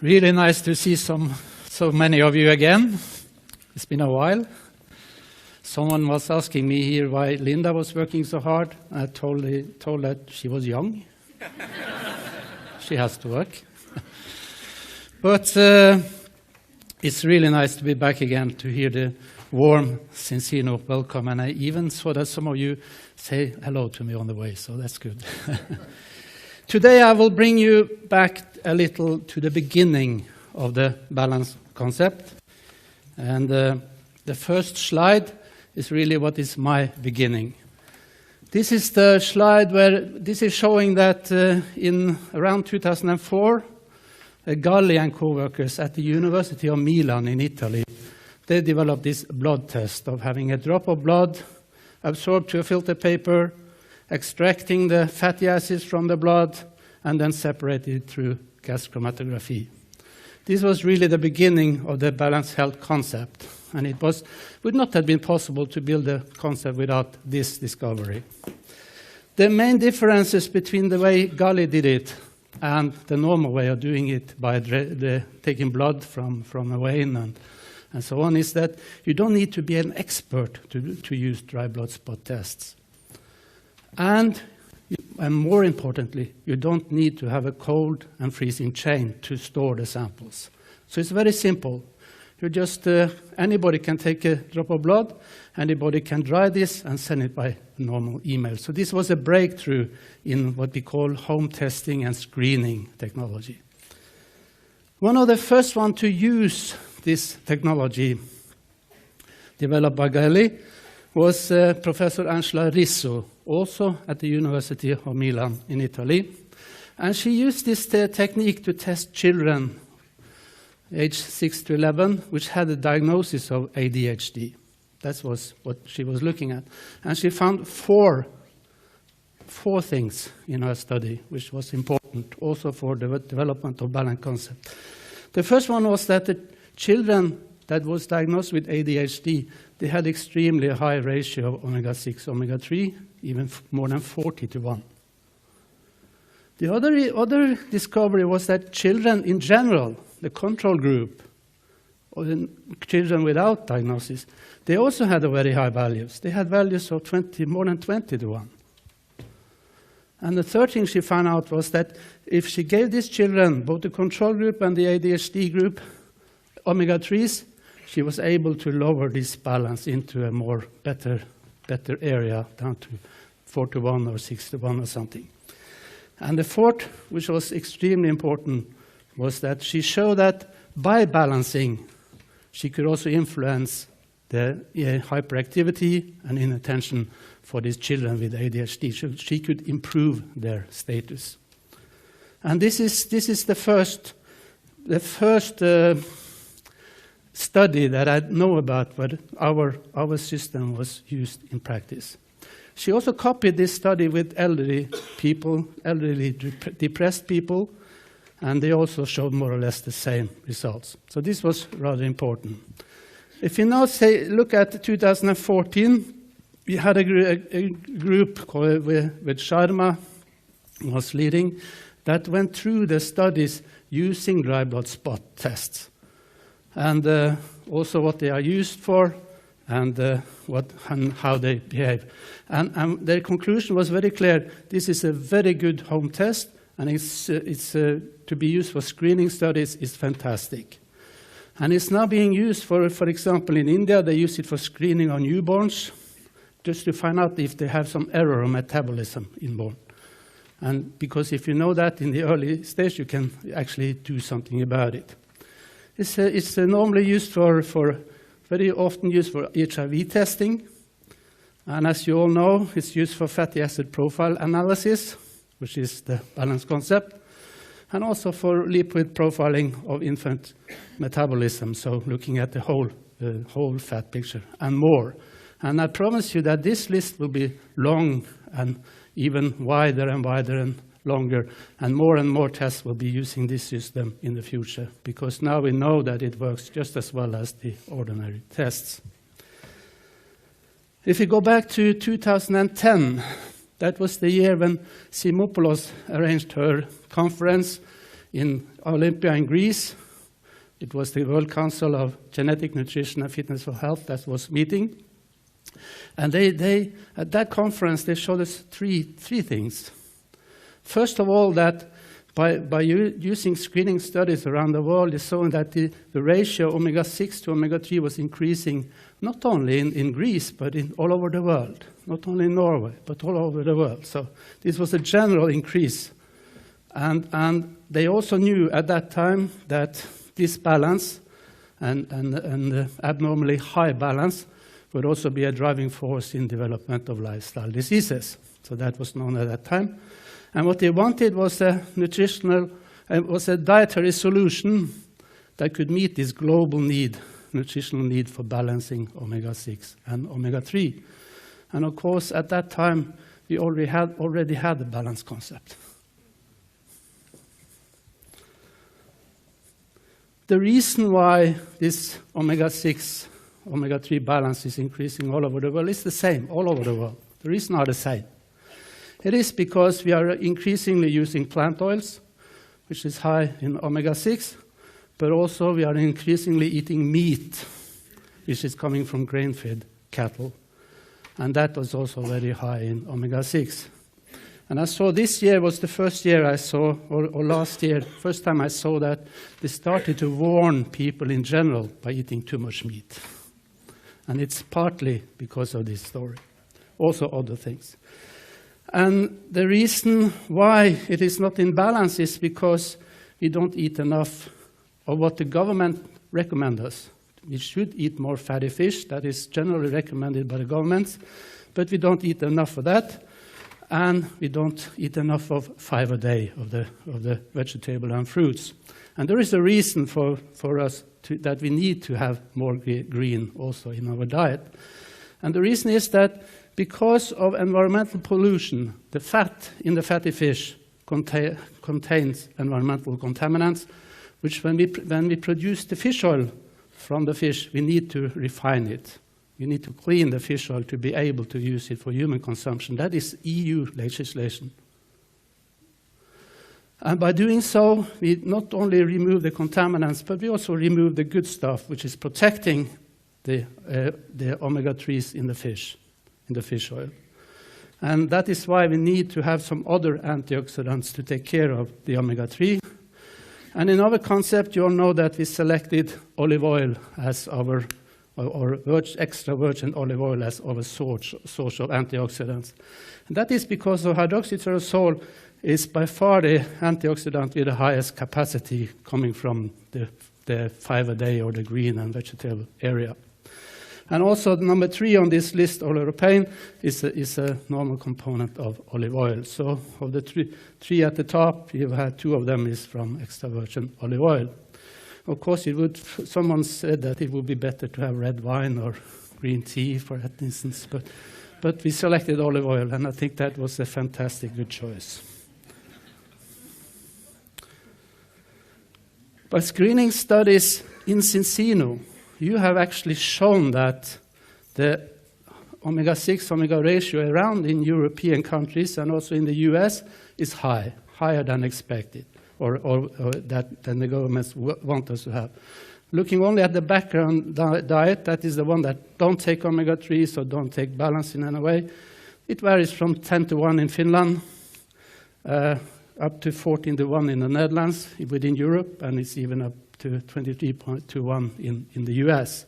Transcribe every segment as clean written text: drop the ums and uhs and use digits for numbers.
Really nice to see so many of you again. It's been a while. Someone was asking me here why Linda was working so hard. I told that she was young. She has to work. But it's really nice to be back again, to hear the warm Zinzino welcome. And I even saw that some of you say hello to me on the way, so that's good. Today I will bring you back a little to the beginning of the balance concept. And the first slide is really what is my beginning. This is the slide where this is showing that in around 2004, Galli and co-workers at the University of Milan in Italy, they developed this blood test of having a drop of blood absorbed to a filter paper, extracting the fatty acids from the blood, and then separated through gas chromatography. This was really the beginning of the balanced health concept, and it would not have been possible to build a concept without this discovery. The main differences between the way Galli did it and the normal way of doing it by taking blood from a vein and so on is that you don't need to be an expert to use dry blood spot tests. And more importantly, you don't need to have a cold and freezing chain to store the samples. So it's very simple. You just, anybody can take a drop of blood, anybody can dry this and send it by normal email. So this was a breakthrough in what we call home testing and screening technology. One of the first ones to use this technology developed by Galli was Professor Angela Risso, also at the University of Milan in Italy. And she used this technique to test children aged 6 to 11, which had a diagnosis of ADHD. That was what she was looking at. And she found four things in her study, which was important also for the development of balance concept. The first one was that the children that was diagnosed with ADHD, they had extremely high ratio of omega-6, omega-3, even more than 40 to 1. The other discovery was that children in general, the control group, or the children without diagnosis, they also had very high values. They had values of more than 20 to 1. And the third thing she found out was that if she gave these children, both the control group and the ADHD group, omega-3s, she was able to lower this balance into a more better area, down to 4 to 1 or 6 to 1 or something. And the fourth, which was extremely important, was that she showed that by balancing, she could also influence the hyperactivity and inattention for these children with ADHD. So she could improve their status. And this is the first study that I know about where our system was used in practice. She also copied this study with elderly depressed people, and they also showed more or less the same results. So this was rather important. If you now look at 2014, we had a group with Sharma was leading that went through the studies using dry blood spot tests. And also what they are used for, and how they behave. And their conclusion was very clear. This is a very good home test, and it's to be used for screening studies is fantastic. And it's now being used for example, in India, they use it for screening on newborns, just to find out if they have some error of metabolism inborn. And because if you know that in the early stage, you can actually do something about it. It's normally used very often used for HIV testing. And as you all know, it's used for fatty acid profile analysis, which is the balance concept, and also for lipid profiling of infant metabolism, so looking at the whole fat picture, and more. And I promise you that this list will be long and even wider and longer, and more tests will be using this system in the future, because now we know that it works just as well as the ordinary tests. If you go back to 2010, that was the year when Simopoulos arranged her conference in Olympia in Greece. It was the World Council of Genetic Nutrition and Fitness for Health that was meeting. And they at that conference, they showed us three things. First of all, that by using screening studies around the world, they saw that the ratio omega-6 to omega-3 was increasing not only in Greece, but all over the world. Not only in Norway, but all over the world. So this was a general increase. And they also knew at that time that this balance and abnormally high balance would also be a driving force in development of lifestyle diseases. So that was known at that time. And what they wanted was a dietary solution that could meet this global need, nutritional need for balancing omega-6 and omega-3. And of course, at that time, we already had the balance concept. The reason why this omega-6, omega-3 balance is increasing all over the world is the same all over the world. The reasons are the same. It is because we are increasingly using plant oils, which is high in omega-6, but also we are increasingly eating meat, which is coming from grain-fed cattle. And that was also very high in omega-6. And I saw this year was the first year I saw, or last year, first time I saw that they started to warn people in general by eating too much meat. And it's partly because of this story. Also other things. And the reason why it is not in balance is because we don't eat enough of what the government recommends us. We should eat more fatty fish. That is generally recommended by the governments. But we don't eat enough of that. And we don't eat enough of 5 a day of the vegetable and fruits. And there is a reason for us that we need to have more green also in our diet. And the reason is that because of environmental pollution, the fat in the fatty fish contains environmental contaminants, which when we produce the fish oil from the fish, we need to refine it. We need to clean the fish oil to be able to use it for human consumption. That is EU legislation. And by doing so, we not only remove the contaminants, but we also remove the good stuff, which is protecting the omega-3s in the fish oil. And that is why we need to have some other antioxidants to take care of the omega-3. And in our concept, you all know that we selected olive oil as our, or extra virgin olive oil as our source of antioxidants. And that is because of hydroxytyrosol is by far the antioxidant with the highest capacity coming from the 5 a day or the green and vegetable area. And also number 3 on this list, oleuropein, is a normal component of olive oil. So of the three at the top, you've had 2 of them is from extra virgin olive oil. Of course, someone said that it would be better to have red wine or green tea, for instance, but we selected olive oil, and I think that was a fantastic good choice. By screening studies in Zinzino, you have actually shown that the omega-6, omega ratio around in European countries and also in the US is higher than expected, or than the governments want us to have. Looking only at the background diet, that is the one that don't take omega-3s or don't take balance in any way, it varies from 10 to 1 in Finland, up to 14 to 1 in the Netherlands within Europe, and it's even up to 23.21 in the US.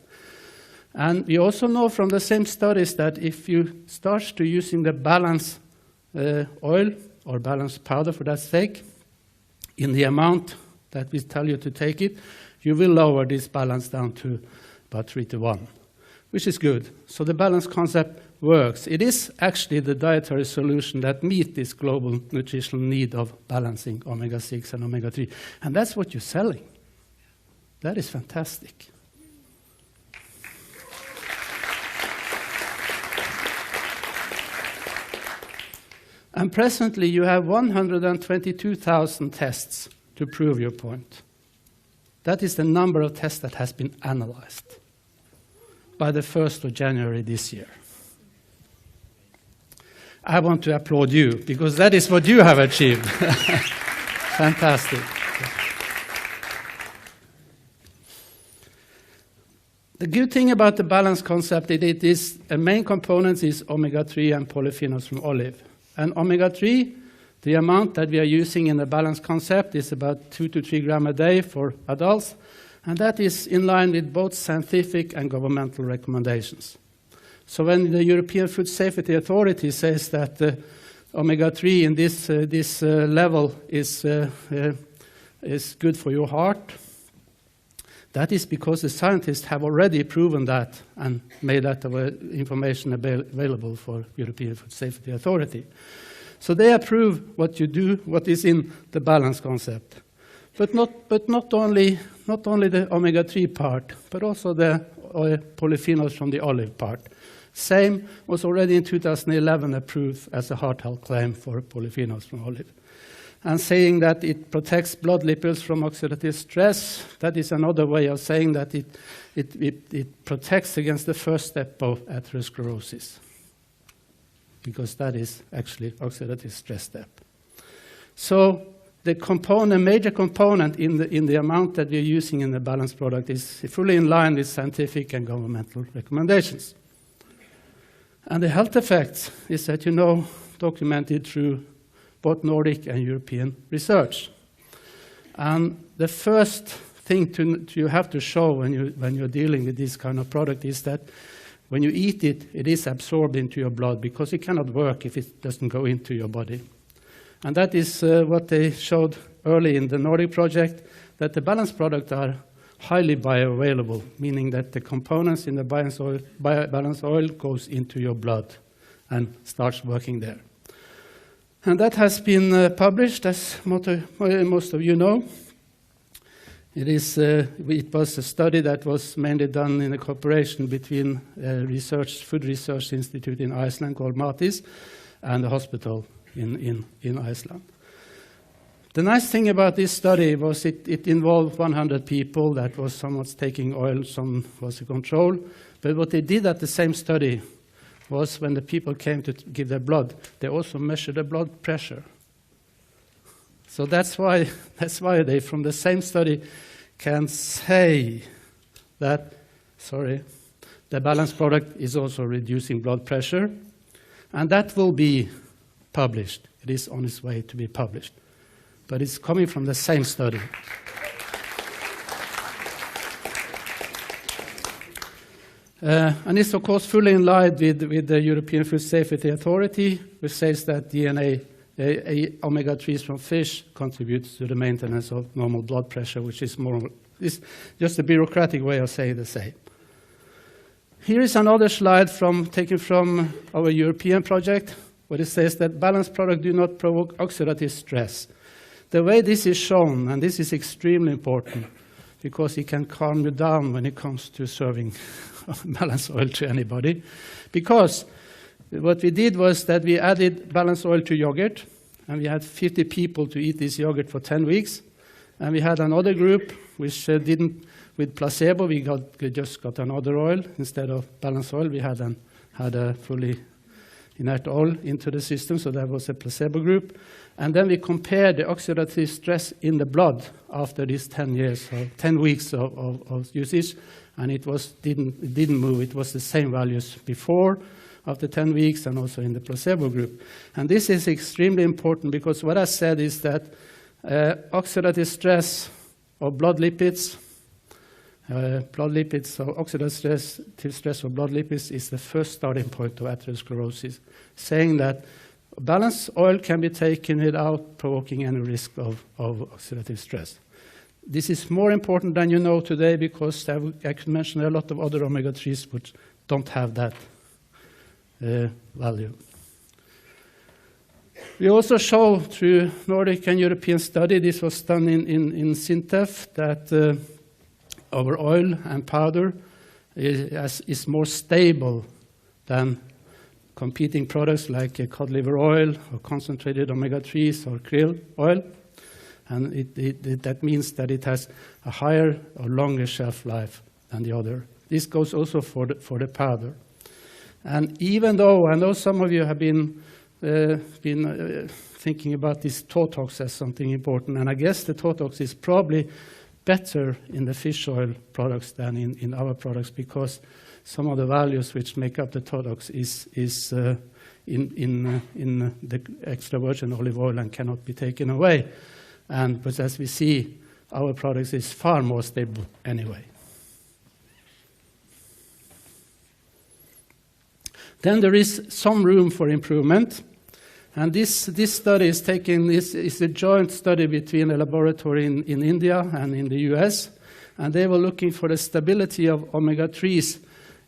And we also know from the same studies that if you start to using the balance oil or balance powder for that sake, in the amount that we tell you to take it, you will lower this balance down to about 3 to 1, which is good. So the balance concept works. It is actually the dietary solution that meets this global nutritional need of balancing omega-6 and omega-3. And that's what you're selling. That is fantastic. And presently you have 122,000 tests to prove your point. That is the number of tests that has been analyzed by the 1st of January this year. I want to applaud you because that is what you have achieved. Fantastic. The good thing about the balance concept is it is a main component is omega-3 and polyphenols from olive. And omega-3, the amount that we are using in the balance concept is about 2 to 3 grams a day for adults, and that is in line with both scientific and governmental recommendations. So when the European Food Safety Authority says that omega-3 in this level is good for your heart, that is because the scientists have already proven that and made that information available for European Food Safety Authority. So they approve what you do, what is in the balance concept. But not only the omega-3 part, but also the polyphenols from the olive part. Same was already in 2011 approved as a heart health claim for polyphenols from olive. And saying that it protects blood lipids from oxidative stress, that is another way of saying that it protects against the first step of atherosclerosis, because that is actually oxidative stress step. So the major component in the amount that we're using in the balanced product is fully in line with scientific and governmental recommendations. And the health effects is that documented through both Nordic and European research. And the first thing you have to show when you're dealing with this kind of product is that when you eat it, it is absorbed into your blood, because it cannot work if it doesn't go into your body. And that is what they showed early in the Nordic project, that the balanced products are highly bioavailable, meaning that the components in the balanced oil goes into your blood and starts working there. And that has been published, as most of you know. It was a study that was mainly done in a cooperation between Food Research Institute in Iceland called MATIS and the hospital in Iceland. The nice thing about this study was it involved 100 people. Some was taking oil, some was a control. But what they did at the same study was when the people came to give their blood, they also measured the blood pressure. So that's why they, from the same study, can say that, the balanced product is also reducing blood pressure, and that will be published. It is on its way to be published, but it's coming from the same study. And it's, of course, fully in line with the European Food Safety Authority, which says that DNA, omega-3s from fish contributes to the maintenance of normal blood pressure, which is just a bureaucratic way of saying the same. Here is another slide taken from our European project, where it says that balanced products do not provoke oxidative stress. The way this is shown, and this is extremely important, because it can calm you down when it comes to serving balanced oil to anybody. Because what we did was that we added balanced oil to yogurt, and we had 50 people to eat this yogurt for 10 weeks. And we had another group which didn't, with placebo, we just got another oil. Instead of balanced oil, we had a fully inert oil into the system, so that was a placebo group. And then we compared the oxidative stress in the blood after these 10 weeks of usage, and it didn't move. It was the same values before, after 10 weeks, and also in the placebo group. And this is extremely important, because what I said is that oxidative stress of blood lipids, so oxidative stress of blood lipids is the first starting point of atherosclerosis, saying that balanced oil can be taken without provoking any risk of oxidative stress. This is more important than you know today, because I could mention a lot of other omega-3s which don't have that value. We also show through Nordic and European study, this was done in SINTEF, that our oil and powder is more stable than competing products like cod liver oil or concentrated omega-3s or krill oil. And that means that it has a higher or longer shelf life than the other. This goes also for the powder. And even though I know some of you have been thinking about this Totox as something important, and I guess the Totox is probably better in the fish oil products than in our products, because some of the values which make up the TODOX is in the extra virgin olive oil and cannot be taken away. But as we see, our products is far more stable anyway. Then there is some room for improvement. And this study is a joint study between a laboratory in India and in the US. And they were looking for the stability of omega-3s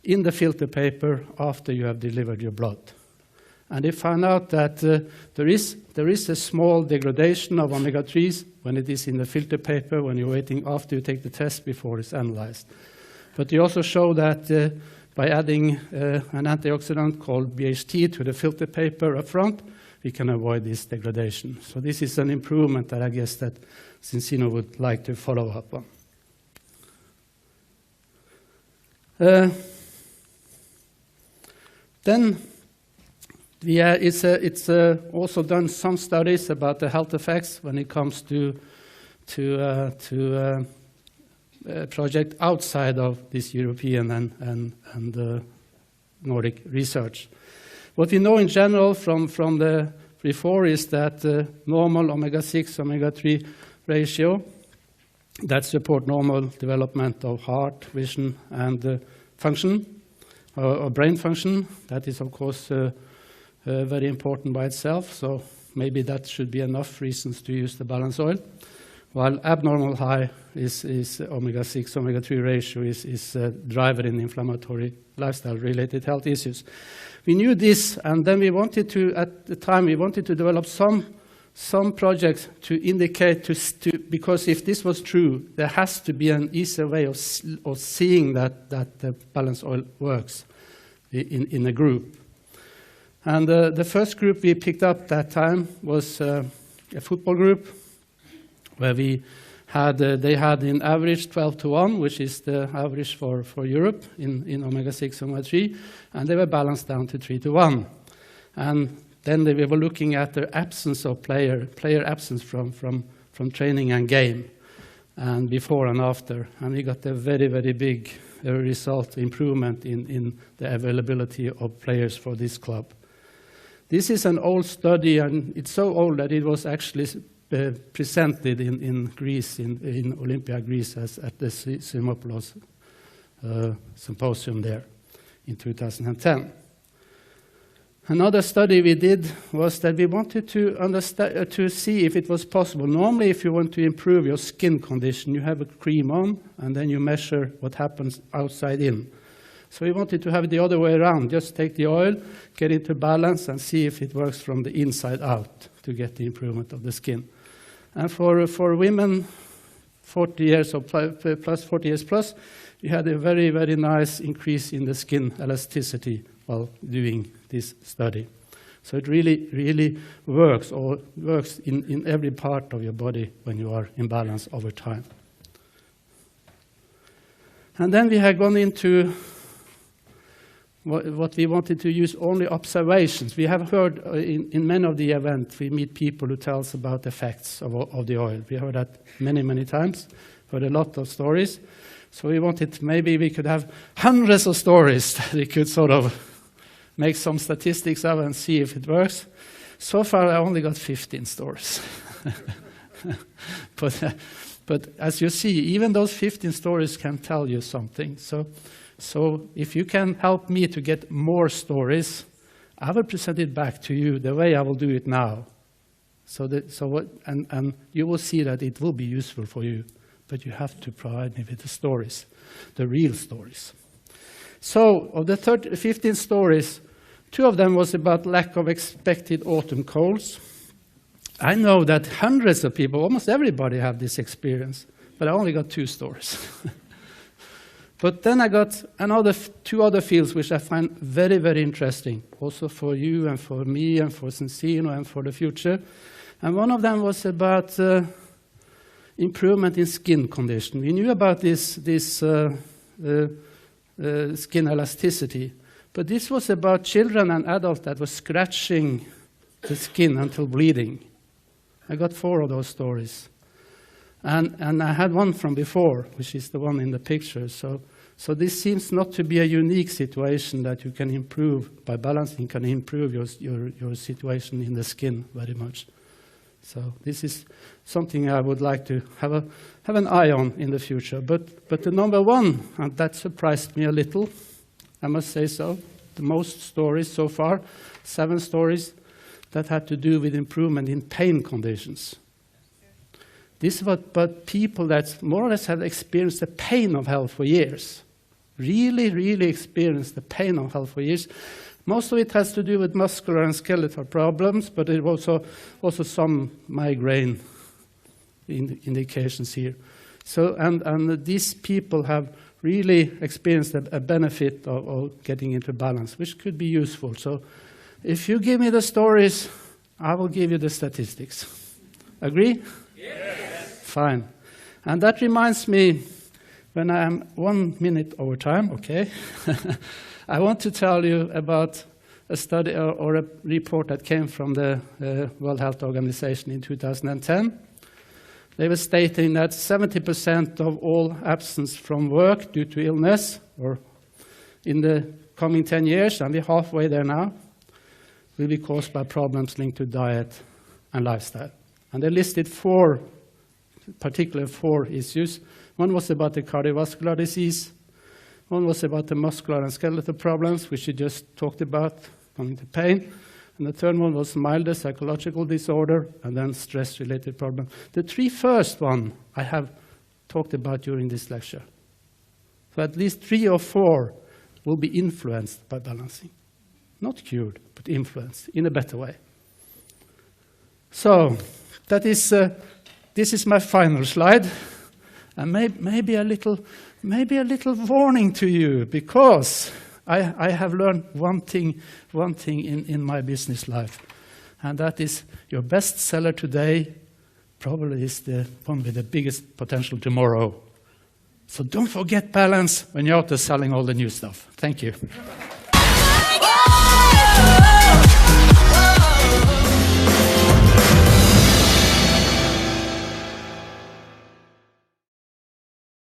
in the filter paper after you have delivered your blood. And they found out that there is a small degradation of omega-3s when it is in the filter paper, when you're waiting after you take the test before it's analyzed. But they also show that by adding an antioxidant called BHT to the filter paper up front, we can avoid this degradation. So this is an improvement that I guess that Zinzino would like to follow up on. Then it's also done some studies about the health effects when it comes to project outside of this European and Nordic research. What we know in general from the before is that normal omega-6, omega-3 ratio that support normal development of heart, vision, and function, or brain function. That is, of course, very important by itself, so maybe that should be enough reasons to use the balance oil. While abnormal high is omega-6, omega-3 ratio is a driver in inflammatory lifestyle-related health issues. We knew this, and then we wanted to, at the time, we wanted to develop some projects to indicate, because if this was true, there has to be an easier way of seeing that the balance oil works in a group. And the first group we picked up that time was a football group, where we had, they had in average 12:1, which is the average for Europe in omega-6, omega-3, and they were balanced down to 3:1. And then we were looking at the absence of player absence from training and game, and before and after. And we got a very, very big result, improvement in the availability of players for this club. This is an old study, and it's so old that it was actually presented in Greece, in Olympia, Greece, at the Simopolis symposium there in 2010. Another study we did was that we wanted to see if it was possible. Normally, if you want to improve your skin condition, you have a cream on, and then you measure what happens outside in. So we wanted to have it the other way around. Just take the oil, get it to balance, and see if it works from the inside out to get the improvement of the skin. And for women 40 years or plus 40 years plus, we had a very, very nice increase in the skin elasticity while doing this study. So it really, really works, or works in every part of your body when you are in balance over time. And then we had gone into what we wanted to use, only observations. We have heard in many of the events, we meet people who tell us about the effects of the oil. We heard that many, many times, heard a lot of stories. So we wanted, maybe we could have hundreds of stories that we could sort of make some statistics of and see if it works. So far, I only got 15 stories. But as you see, even those 15 stories can tell you something. So if you can help me to get more stories, I will present it back to you the way I will do it now. And you will see that it will be useful for you, but you have to provide me with the stories, the real stories. So of the 15 stories, 2 of them was about lack of expected autumn colds. I know that hundreds of people, almost everybody, have this experience, but I only got 2 stories. But then I got 2 other fields which I find very, very interesting, also for you and for me and for Zinzino and for the future. And one of them was about improvement in skin condition. We knew about this skin elasticity, but this was about children and adults that were scratching the skin until bleeding. I got 4 of those stories. And I had one from before, which is the one in the picture. So this seems not to be a unique situation that you can improve by balancing, can improve your situation in the skin very much. So this is something I would like to have an eye on in the future. But the number one, and that surprised me a little, I must say so, the most stories so far, 7 stories that had to do with improvement in pain conditions. This was but people that more or less have experienced the pain of health for years. Really experienced the pain of health for years. Most of it has to do with muscular and skeletal problems, but it also some migraine indications here. So and these people have really experienced a benefit of getting into balance, which could be useful. So if you give me the stories, I will give you the statistics. Agree? Yes. Fine. And that reminds me, when I am 1 minute over time, okay, I want to tell you about a study or a report that came from the World Health Organization in 2010. They were stating that 70% of all absence from work due to illness, or in the coming 10 years, and we're halfway there now, will be caused by problems linked to diet and lifestyle. And they listed 4 issues. One was about the cardiovascular disease. One was about the muscular and skeletal problems, which you just talked about, coming to pain. And the third one was milder psychological disorder, and then stress-related problems. The 3 first one I have talked about during this lecture. So at least 3 or 4 will be influenced by balancing. Not cured, but influenced in a better way. So that is, this is my final slide. And maybe a little warning to you, because I have learned one thing in my business life, and that is your best seller today probably is the one with the biggest potential tomorrow. So don't forget balance when you're out there selling all the new stuff. Thank you.